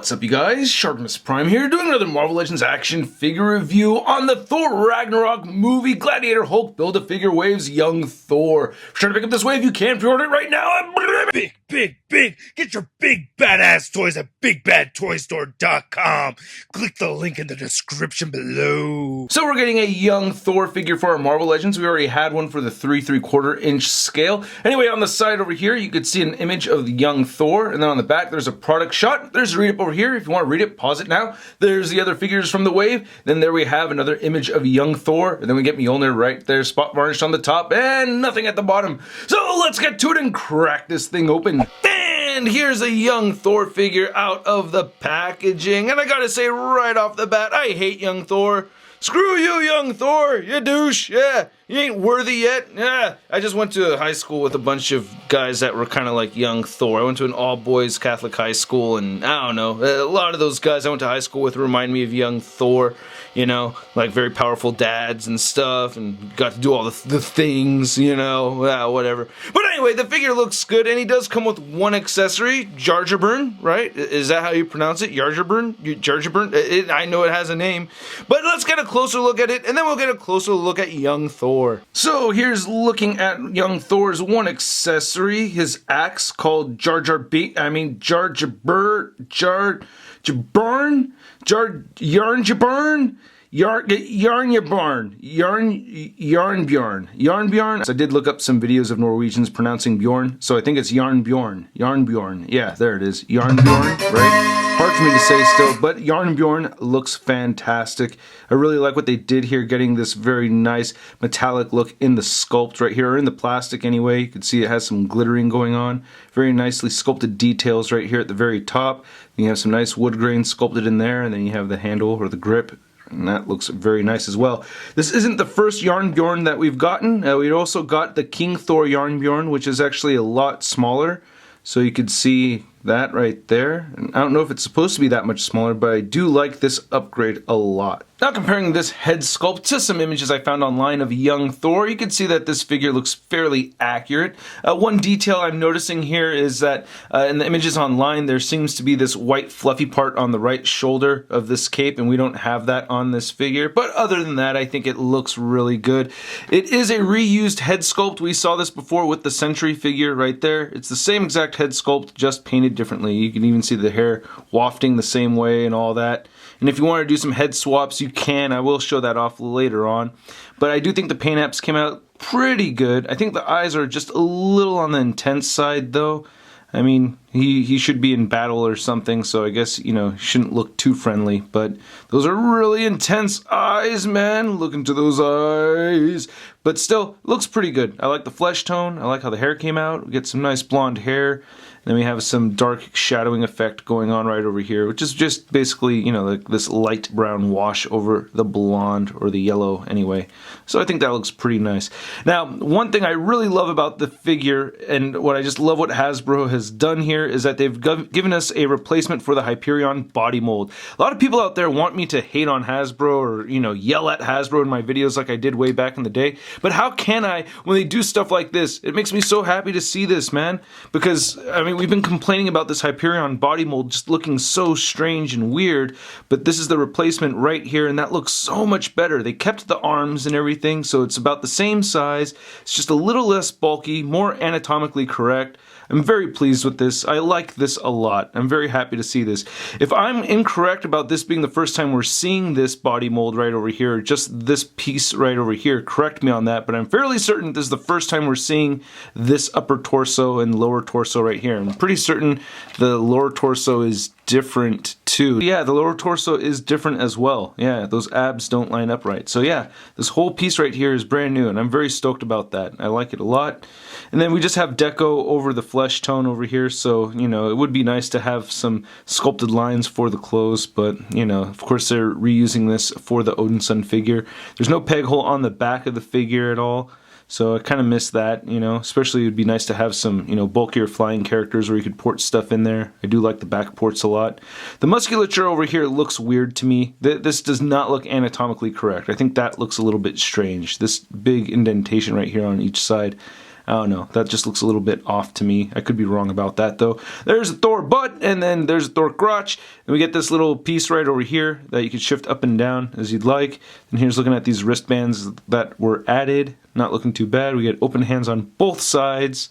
What's up, you guys? ShartimusPrime here, doing another Marvel Legends action figure review on the Thor Ragnarok movie Gladiator Hulk Build-A-Figure Waves Young Thor. If you're trying to pick up this wave, you can pre-order it right now. Big! Get your big badass toys at BigBadToyStore.com. Click the link in the description below. So we're getting a young Thor figure for our Marvel Legends. We already had one for the 3¾ inch scale. Anyway, on the side over here, you could see an image of the young Thor, and then on the back, there's a product shot. There's a read-up over here. If you want to read it, pause it now. There's the other figures from the wave. Then there we have another image of young Thor, and then we get Mjolnir right there, spot varnished on the top, and nothing at the bottom. So let's get to it and crack this thing open. And here's a young Thor figure out of the packaging. And I gotta say right off the bat, I hate young Thor. Screw you, young Thor, you douche. Yeah, you ain't worthy yet. Yeah, I just went to high school with a bunch of guys that were kind of like young Thor. I went to an all-boys Catholic high school, and I don't know, a lot of those guys I went to high school with remind me of young Thor. You know, like very powerful dads and stuff, and got to do all the things, you know, whatever. But anyway, the figure looks good, and he does come with one accessory, Jarjaburn, right? Is that how you pronounce it? Jarjaburn? Jarjaburn? I know it has a name. But let's get a closer look at it, and then we'll get a closer look at young Thor. So here's looking at young Thor's one accessory, his axe called Yarnjabburn? Yarnbjorn. So I did look up some videos of Norwegians pronouncing Bjorn, so I think it's Yarnbjorn. Yarnbjorn. Yeah, there it is. Yarnbjorn, right? Hard for me to say still, but Yarnbjorn looks fantastic. I really like what they did here, getting this very nice metallic look in the sculpt right here, or in the plastic anyway. You can see it has some glittering going on. Very nicely sculpted details right here at the very top. You have some nice wood grain sculpted in there, and then you have the handle or the grip, and that looks very nice as well. This isn't the first Yarnbjorn that we've gotten. We also got the King Thor Yarnbjorn, which is actually a lot smaller. So you could see that right there. And I don't know if it's supposed to be that much smaller, but I do like this upgrade a lot. Now comparing this head sculpt to some images I found online of young Thor, you can see that this figure looks fairly accurate. One detail I'm noticing here is that in the images online there seems to be this white fluffy part on the right shoulder of this cape, and we don't have that on this figure. But other than that, I think it looks really good. It is a reused head sculpt. We saw this before with the Sentry figure right there. It's the same exact head sculpt, just painted differently. You can even see the hair wafting the same way and all that. And if you want to do some head swaps, you can. I will show that off later on. But I do think the paint apps came out pretty good. I think the eyes are just a little on the intense side, though. I mean, he should be in battle or something, so I guess, you know, shouldn't look too friendly. But those are really intense eyes, man. Look into those eyes. But still, looks pretty good. I like the flesh tone. I like how the hair came out. We get some nice blonde hair. Then we have some dark shadowing effect going on right over here, which is just basically, you know, like this light brown wash over the blonde, or the yellow anyway. So I think that looks pretty nice. Now, one thing I really love about the figure, and what I just love what Hasbro has done here, is that they've given us a replacement for the Hyperion body mold. A lot of people out there want me to hate on Hasbro, or, you know, yell at Hasbro in my videos like I did way back in the day. But how can I when they do stuff like this? It makes me so happy to see this, man. Because, I mean, we've been complaining about this Hyperion body mold just looking so strange and weird, but this is the replacement right here, and that looks so much better. They kept the arms and everything, so it's about the same size. It's just a little less bulky, more anatomically correct. I'm very pleased with this. I like this a lot. I'm very happy to see this. If I'm incorrect about this being the first time we're seeing this body mold right over here, just this piece right over here, correct me on that, but I'm fairly certain this is the first time we're seeing this upper torso and lower torso right here. I'm pretty certain the lower torso is different too. Yeah, the lower torso is different as well. Yeah, those abs don't line up right. So yeah, this whole piece right here is brand new, and I'm very stoked about that. I like it a lot. And then we just have deco over the flesh tone over here, so, you know, it would be nice to have some sculpted lines for the clothes, but, you know, of course they're reusing this for the Odinson figure. There's no peg hole on the back of the figure at all. So I kind of miss that, you know, especially it would be nice to have some, you know, bulkier flying characters where you could port stuff in there. I do like the back ports a lot. The musculature over here looks weird to me. This does not look anatomically correct. I think that looks a little bit strange. This big indentation right here on each side. I don't know. That just looks a little bit off to me. I could be wrong about that, though. There's a Thor butt, and then there's a Thor crotch. And we get this little piece right over here that you can shift up and down as you'd like. And here's looking at these wristbands that were added. Not looking too bad. We get open hands on both sides.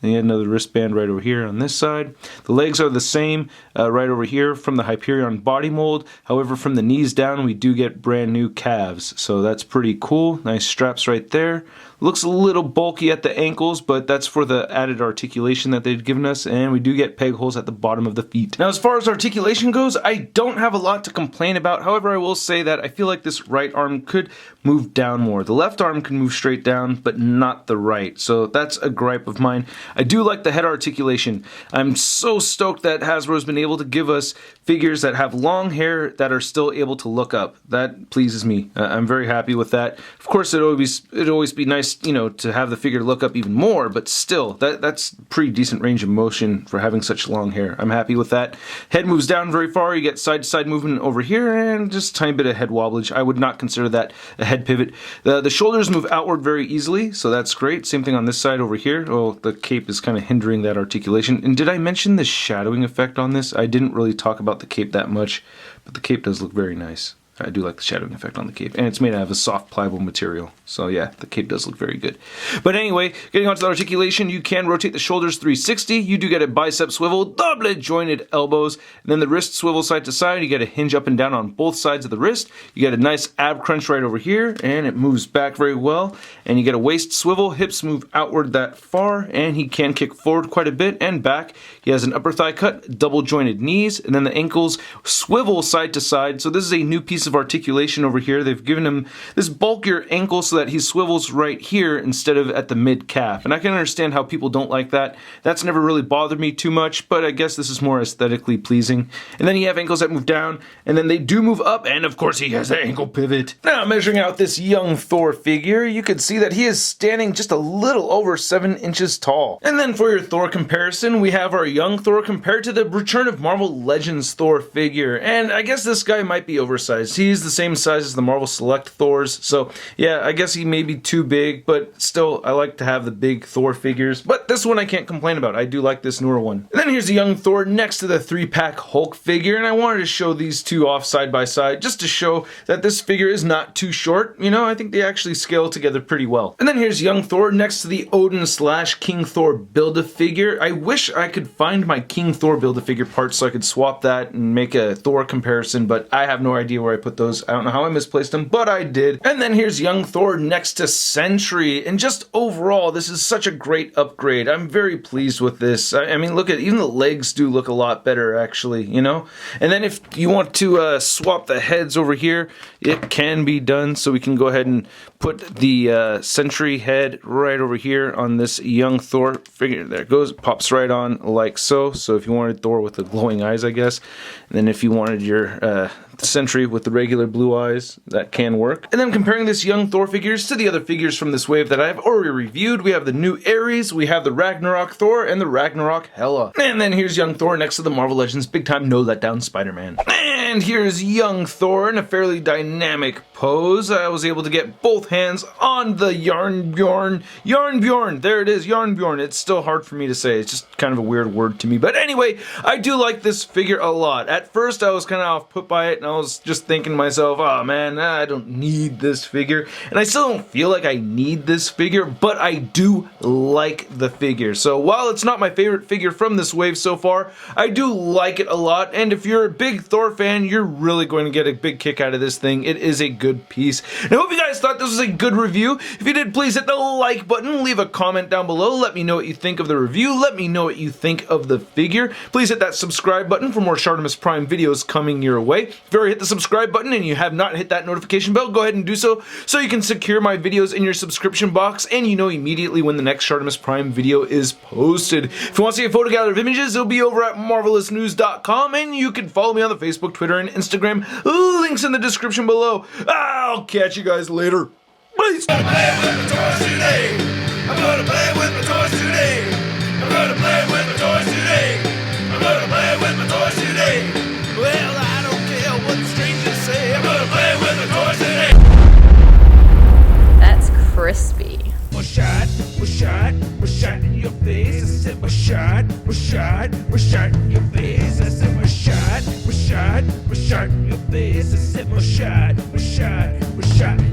And you get another wristband right over here on this side. The legs are the same right over here from the Hyperion body mold. However, from the knees down, we do get brand new calves. So that's pretty cool. Nice straps right there. Looks a little bulky at the ankles, but that's for the added articulation that they've given us, and we do get peg holes at the bottom of the feet. Now, as far as articulation goes, I don't have a lot to complain about. However, I will say that I feel like this right arm could move down more. The left arm can move straight down, but not the right, so that's a gripe of mine. I do like the head articulation. I'm so stoked that Hasbro's been able to give us figures that have long hair that are still able to look up. That pleases me. I'm very happy with that. Of course, it'd always be nice, you know, to have the figure look up even more, but still, that's pretty decent range of motion for having such long hair. I'm happy with that. Head moves down very far. You get side-to-side movement over here, and just a tiny bit of head wobblage. I would not consider that a head pivot. The shoulders move outward very easily, so that's great. Same thing on this side over here. Oh, the cape is kind of hindering that articulation. And did I mention the shadowing effect on this? I didn't really talk about the cape that much, but the cape does look very nice. I do like the shadowing effect on the cape, and it's made out of a soft pliable material, so yeah, the cape does look very good. But anyway, getting onto the articulation, you can rotate the shoulders 360, you do get a bicep swivel, double jointed elbows, and then the wrist swivel side to side. You get a hinge up and down on both sides of the wrist, you get a nice ab crunch right over here, and it moves back very well, and you get a waist swivel, hips move outward that far, and he can kick forward quite a bit and back. He has an upper thigh cut, double jointed knees, and then the ankles swivel side to side. So this is a new piece of articulation over here. They've given him this bulkier ankle so that he swivels right here instead of at the mid calf. And I can understand how people don't like that. That's never really bothered me too much, but I guess this is more aesthetically pleasing. And then you have ankles that move down, and then they do move up, and of course he has an ankle pivot. Now, measuring out this young Thor figure, you can see that he is standing just a little over 7 inches tall. And then for your Thor comparison, we have our young Thor compared to the Return of Marvel Legends Thor figure. And I guess this guy might be oversized. He's the same size as the Marvel Select Thors, so yeah, I guess he may be too big, but still, I like to have the big Thor figures. But this one I can't complain about. I do like this newer one. And then here's the young Thor next to the 3-pack Hulk figure, and I wanted to show these two off side by side just to show that this figure is not too short. You know, I think they actually scale together pretty well. And then here's young Thor next to the Odin / King Thor Build-A-Figure. I wish I could find my King Thor Build-A-Figure parts so I could swap that and make a Thor comparison, but I have no idea where I put those. I don't know how I misplaced them, but I did. And then here's young Thor next to Sentry, and just overall, this is such a great upgrade. I'm very pleased with this. I mean, look at, even the legs do look a lot better, actually, you know? And then if you want to swap the heads over here, it can be done, so we can go ahead and put the Sentry head right over here on this young Thor figure. There it goes, it pops right on like so. So if you wanted Thor with the glowing eyes, I guess, and then if you wanted your Sentry with the regular blue eyes, that can work. And then comparing this young Thor figures to the other figures from this wave that I've already reviewed, we have the new Ares, we have the Ragnarok Thor, and the Ragnarok Hela. And then here's young Thor next to the Marvel Legends Big Time No Letdown Spider-Man. And here's young Thor in a fairly dynamic pose. I was able to get both hands on the Yarn Bjorn. Yarn Bjorn! There it is, Yarn Bjorn. It's still hard for me to say. It's just kind of a weird word to me. But anyway, I do like this figure a lot. At first, I was kind of off put by it, and I was just thinking to myself, oh man, I don't need this figure. And I still don't feel like I need this figure, but I do like the figure. So while it's not my favorite figure from this wave so far, I do like it a lot. And if you're a big Thor fan, you're really going to get a big kick out of this thing. It is a good piece. And I hope you guys thought this was a good review. If you did, please hit the like button, leave a comment down below, let me know what you think of the review, let me know what you think of the figure. Please hit that subscribe button for more Shartimus Prime videos coming your way. If you already hit the subscribe button and you have not hit that notification bell, go ahead and do so you can secure my videos in your subscription box and you know immediately when the next Shartimus Prime video is posted. If you want to see a photo gallery of images, it'll be over at marvelousnews.com, and you can follow me on the Facebook, Twitter, and Instagram. Links in the description below. I'll catch you guys later. Peace. I'm gonna play with my toys today. I'm gonna play with my toys today. I'm gonna play with my toys today. I'm gonna play with my toys today. Well, I don't care what the strangers say. I'm gonna play with my toys today. That's crispy. Was shot. shot, we're shot, we're shot in your face. I said we're shot, we're shot, we're shot in your face. I said we're shot, we're shot, we're shot in